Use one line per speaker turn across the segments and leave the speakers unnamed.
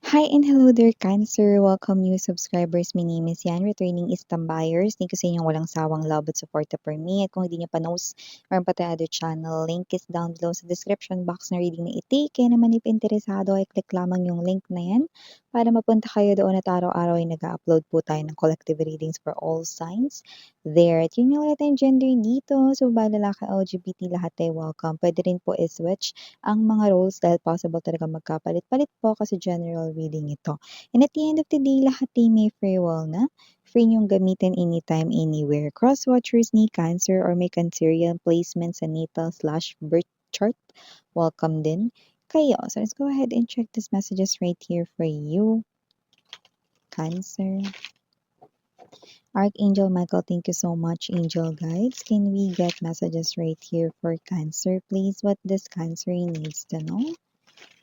Hi and hello there, Cancer. Welcome new subscribers. My name is Yan, returning Istam buyers. Thank you sa inyong walang sawang love at support for me. At kung hindi niyo pa knows, meron pa tayo other channel. Link is down below sa description box na reading na iti. Kaya naman if interesado ay click lamang yung link na yan para mapunta kayo doon at araw-araw ay nag-upload po tayo ng collective readings for all signs there. At yun yung wala tayong gender dito. So, ba lalaki, LGBT, lahat ay welcome. Pwede rin po i-switch ang mga roles dahil possible talaga magkapalit-palit po kasi general reading ito. And at the end of the day, lahat ay may free will na. Free niyong gamitin anytime, anywhere. Cross-watchers ni Cancer or may Cancerian placement sa natal/birth chart. Welcome din kayo. So let's go ahead and check these messages right here for you, Cancer. Archangel Michael, thank you so much, Angel Guides. Can we get messages right here for Cancer, please? What does Cancer needs to know?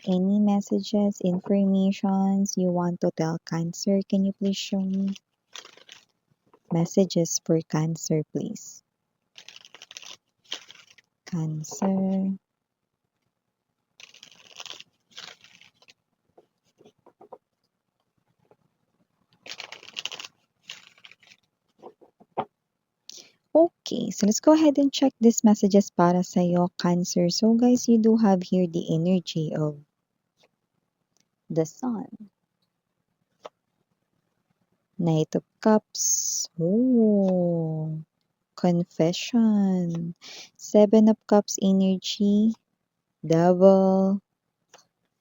Any messages, informations you want to tell Cancer, can you please show me? Messages for Cancer, please. Cancer. Okay, so let's go ahead and check these messages para sa'yo, Cancer. So guys, you do have here the energy of the Sun. Knight of Cups. Oh, confession. Seven of Cups energy. Devil.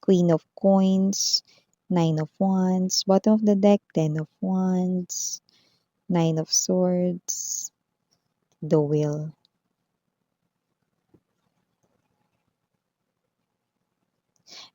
Queen of Coins. Nine of Wands. Bottom of the deck, Ten of Wands. Nine of Swords. The Wheel.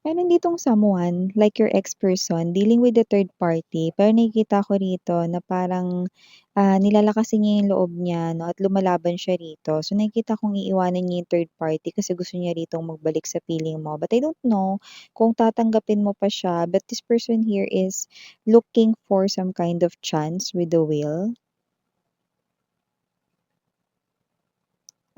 Meron ditong someone, like your ex-person, dealing with the third party, pero nakikita ko rito na parang nilalakasin niya yung loob niya, no, at lumalaban siya rito. So nakikita kong iiwanan niya yung third party kasi gusto niya rito magbalik sa feeling mo. But I don't know kung tatanggapin mo pa siya. But this person here is looking for some kind of chance with the will.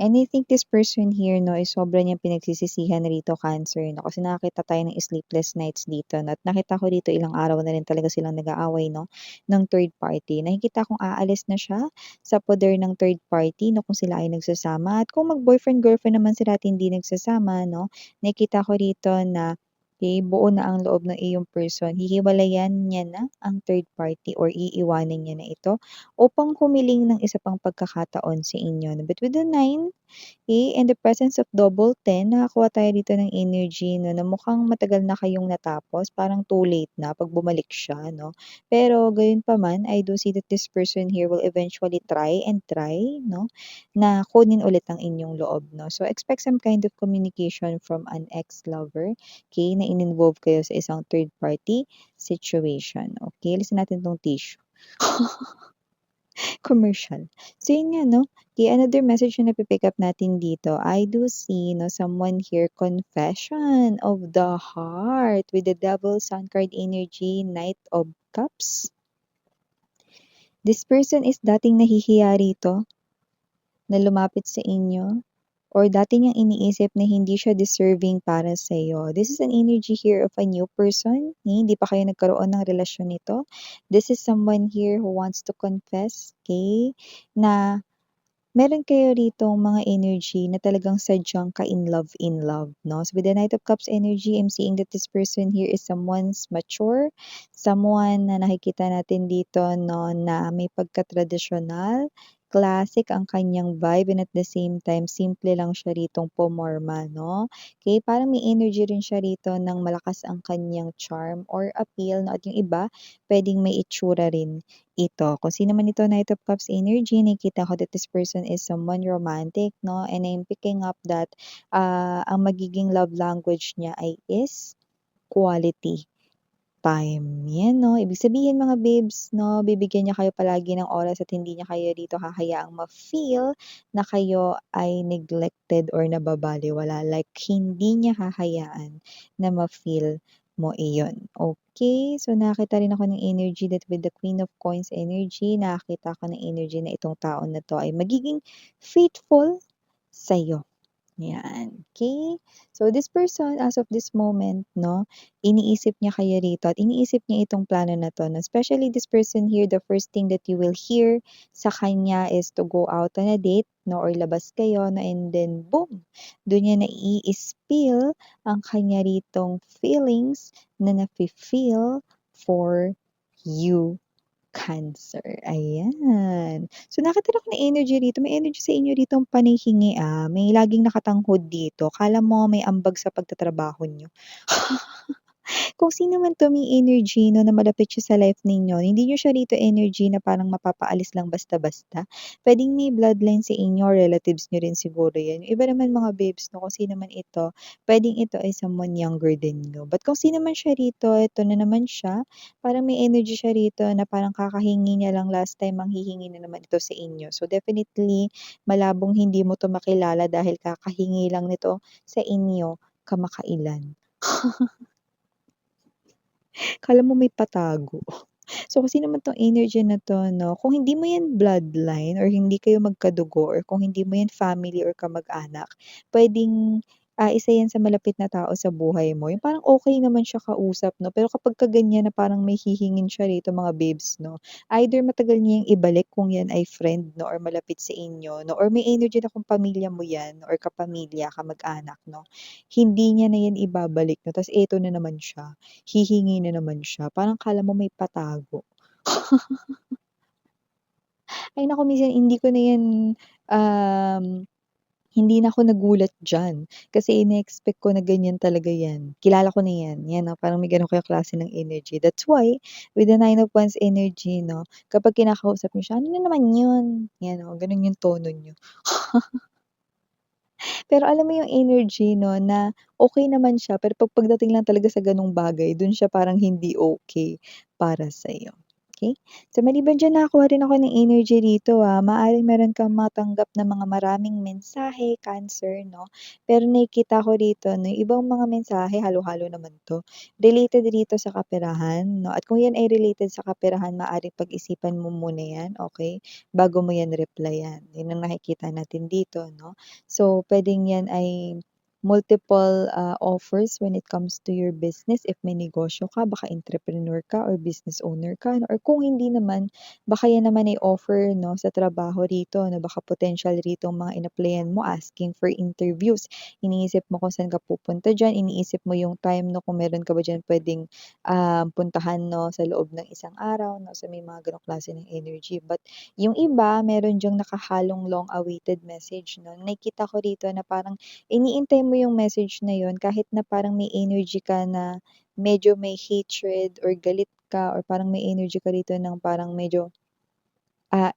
And I think this person here 'no, is sobra niyang pinagsisisihan rito, Cancer 'no, kasi nakakita tayo ng sleepless nights dito 'no, at nakita ko dito ilang araw na rin talaga silang nag-aaway 'no, ng third party. Nakikita kong aalis na siya sa poder ng third party 'no, kung sila ay nagsasama at kung mag-boyfriend-girlfriend naman sila at hindi nagsasama 'no, nakikita ko rito na, eh, buo na ang loob ng iyong person. Hihiwalayan niya na ang third party or iiwanan niya na ito upang humiling ng isa pang pagkakataon sa inyo 'no. But with the 9, okay, in the presence of double 10, nakakuha tayo dito ng energy 'no, na mukhang matagal na kayong natapos, parang too late na 'pag bumalik siya 'no. Pero gayunpaman, I do see that this person here will eventually try and try 'no, na kunin ulit ang inyong loob 'no. So expect some kind of communication from an ex-lover, okay, na in-involve kayo sa isang third party situation, okay. Alisin natin 'tong tissue. Commercial. So yun nga 'no, another message na napi-pick up natin dito, I do see 'no, someone here, confession of the heart with the Devil, Sun card energy, Knight of Cups. This person is dating nahihiya rito na lumapit sa inyo or dati niyang iniisip na hindi siya deserving para sa'yo. This is an energy here of a new person, hindi pa kayo nagkaroon ng relasyon nito. This is someone here who wants to confess, okay, na meron kayo ritong mga energy na talagang sadyang in love, 'no? So with the Knight of Cups energy, I'm seeing that this person here is someone's mature, someone na nakikita natin dito 'no, na may pagka-tradisyonal, classic ang kanyang vibe and at the same time simple lang siya ritong pumorma 'no. Okay, parang may energy rin siya rito ng malakas ang kanyang charm or appeal 'no, at yung iba puwedeng may itsura rin ito. Kung sino man ito, Knight of Cups energy, nakikita ko that this person is someone romantic 'no, and I'm picking up that, ang magiging love language niya ay is quality time. 'Yan 'no, ibig sabihin mga babes 'no, bibigyan niya kayo palagi ng oras at hindi niya kayo rito hahayaang ma-feel na kayo ay neglected or nababalewala. Like hindi niya hahayaan na ma-feel mo iyon. Okay, so nakakita rin ako ng energy that with the Queen of Coins energy, nakakita ko ng energy na itong tao na 'to ay magiging faithful sa'yo. Yan, okay. So, this person as of this moment 'no, iniisip niya kayo rito at iniisip niya itong plano na 'to 'no, especially this person here, the first thing that you will hear sa kanya is to go out on a date 'no, or labas kayo na and then boom, dun niya nai-spill ang kanya ritong feelings na nafi-feel for you. Cancer, ayan. So, nakatira ko na energy rito, may energy sa inyo ritong panihingi, may laging nakatanghod dito, akala mo may ambag sa pagtatrabaho niyo. Kung sino man 'to may energy 'no, na malapit siya sa life ninyo, hindi niyo siya rito energy na parang mapapaalis lang basta-basta. Puwedeng may bloodline sa inyo, relatives niyo rin siguro 'yan. Yung iba naman mga babes 'no, kung sino man ito, puwedeng ito ay someone younger than you. But kung sino man siya rito, ito na naman siya, parang may energy siya rito na parang kakahingi niya lang last time, manghihingi na naman ito sa inyo. So, definitely malabong hindi mo 'to makilala dahil kakahingi lang nito sa inyo kamakailan. Akala mo may patago. So, kung sino man 'tong energy na 'to 'no, kung hindi mo 'yan bloodline or hindi kayo magkadugo or kung hindi mo 'yan family or kamag-anak, puwedeng, isa 'yan sa malapit na tao sa buhay mo, yung parang okey naman siya kausap 'no, pero kapagka ganyan na parang may hihingin siya rito mga babes 'no, either matagal niya yang ibalik kung 'yan ay friend 'no or malapit sa inyo 'no or may energy na kung pamilya mo 'yan or kapamilya, kamag-anak 'no, hindi niya na 'yan ibabalik 'no, ta's eto na naman siya. Hihingi na naman siya, parang akala mo may patago. Ay naku minsan hindi ko na 'yan, um, hindi na ako nagulat diyan, kasi ine-expect ko na ganyan talaga 'yan. Kilala ko na 'yan, 'yan 'no, parang may gano'n kayong klase ng energy. That's why with the Nine of Wands energy 'no, kapag kinakausap niyo siya, "Ano na naman 'yun?" 'Yan oh, gano'n yung tono niyo. Pero alam mo yung energy 'no, na okey naman siya pero pagdating lang talaga sa gano'ng bagay dun siya parang hindi okey para sa'yo, okey? So maliban diyan nakakuha rin ako ng energy rito, maaaring meron kang matanggap na mga maraming mensahe, Cancer 'no, pero nakikita ko rito na yung ibang mga mensahe halo-halo naman 'to, related dito sa kaperahan 'no, at kung yan ay related sa kaperahan maaaring pag-isipan mo muna yan, okey, bago mo yan replyan. Yun ang nakikita natin dito 'no. So, puwedeng 'yan ay multiple, offers when it comes to your business. If may negosyo ka, baka entrepreneur ka or business owner ka no? Or kung hindi naman, baka 'yan naman ay offer 'no, sa trabaho rito na baka potential rito ang mga in-applyan mo asking for interviews. Iniisip mo kung saan ka pupunta diyan, iniisip mo yung time 'no, kung meron ka ba diyan puwedeng, puntahan 'no, sa loob ng isang araw 'no. So, may mga gano'ng klase ng energy. But yung iba meron diyang nakahalong long awaited message 'no, nakikita ko rito na parang iniintay mo yung message na yun kahit na parang may energy ka na medyo may hatred or galit ka or parang may energy ka rito ng parang medyo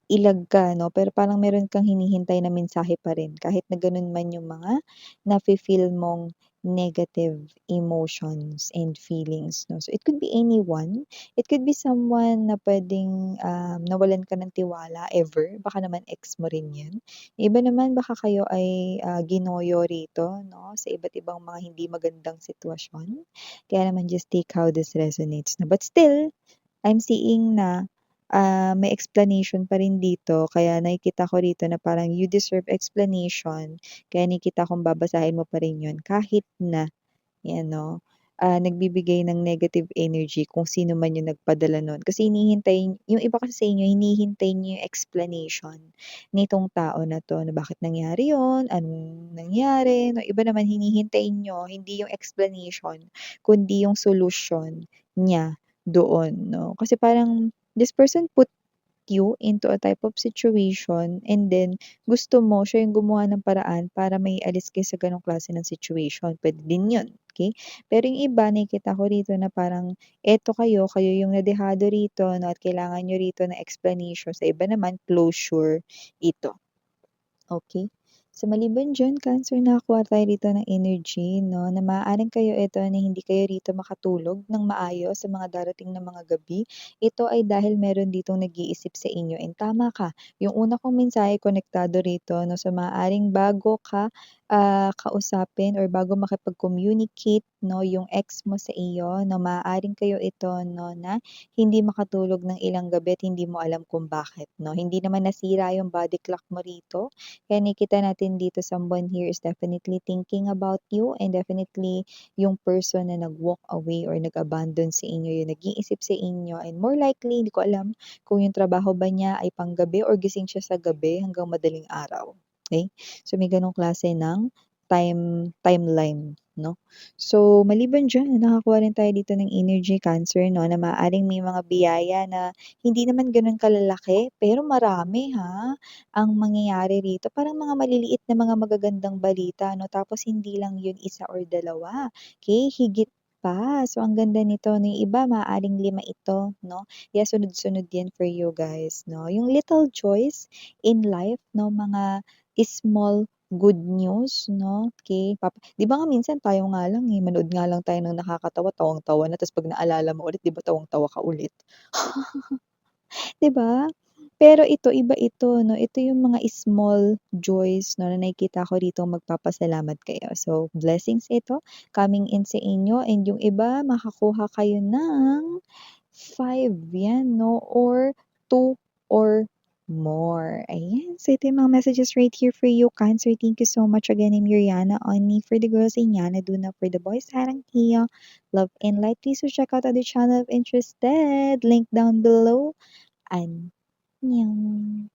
ilag ka 'no, pero parang meron kang hinihintay na mensahe pa rin kahit na gano'n man yung mga nafi-feel mong negative emotions and feelings 'no. So, it could be anyone, it could be someone na puwedeng, nawalan ka ng tiwala ever, baka naman ex mo rin 'yan. Yung iba naman baka kayo ay, ginoyo rito 'no, sa iba't ibang mga hindi magandang sitwasyon. Kaya naman just take how this resonates 'no, but still I'm seeing na, may explanation pa rin dito kaya nakikita ko rito na parang you deserve explanation kaya nakikita kong babasahin mo pa rin yun kahit na 'yan 'no, nagbibigay ng negative energy kung sino man yung nagpadala nun. Kasi hinihintay yung iba kasi sa inyo hinihintay niyo yung explanation nitong tao na 'to na bakit nangyari yun, anong nangyari 'no. Iba naman hinihintay niyo hindi yung explanation kundi yung solution niya doon 'no. Kasi parang this person put you into a type of situation and then gusto mo siya yung gumawa ng paraan para maialis kayo sa gano'ng klase ng situation, puwede din 'yun, okey? Pero yung iba nakikita ko rito na parang eto kayo, kayo yung nadehado rito 'no at kailangan niyo rito ng explanation, sa iba naman closure ito. Okay. So, maliban diyan Cancer nakakuha tayo rito ng energy 'no, na maaaring kayo ito na hindi kayo rito makatulog ng maayos sa mga darating na mga gabi. Ito ay dahil meron ditong nag-iisip sa inyo and tama ka, yung una kong mensahe konektado rito 'no, so maaaring bago ka, kausapin or bago makipag-communicate 'no, yung ex mo sa iyo 'no, maaaring kayo ito 'no, na hindi makatulog ng ilang gabi at hindi mo alam kung bakit 'no. Hindi naman nasira yung body clock mo rito, kaya nakikita natin dito someone here is definitely thinking about you and definitely yung person na nag-walk away or nag-abandon sa inyo yung nag-iisip sa inyo and more likely hindi ko alam kung yung trabaho ba niya ay panggabi or gising siya sa gabi hanggang madaling araw, okey? So, may gano'ng klase ng timeline 'no. So, maliban diyan nakakuha rin tayo dito ng energy Cancer 'no, na maaaring may mga biyaya na hindi naman gano'n kalalaki pero marami ha, ang mangyayari rito. Parang mga maliliit na mga magagandang balita 'no, tapos hindi lang 'yun isa or dalawa, okey, higit pa. So, ang ganda nito 'no, yung iba maaaring 5 ito 'no, kaya sunod-sunod 'yan for you guys 'no. Yung little joys in life 'no, mga small good news 'no, okey. 'Di ba nga minsan tayo nga lang, eh, manood nga lang tayo ng nakakatawa tawang-tawa na ta's 'pag naalala mo ulit 'di ba tawang-tawa ka ulit. 'Di ba? Pero ito iba ito 'no, ito yung mga small joys 'no, na nakikita ko rito magpapasalamat kayo. So, blessings ito coming in sa inyo and yung iba makakuha kayo ng 5 'yan 'no or 2 or more. Ayan, so ito yung mga messages right here for you, Cancer. Thank you so much again. I'm Yuriana Oni for the girls and Yana Duna for the boys. Sarang Kia, love and light. Please do check out other channel if interested. Link down below. Annyeong.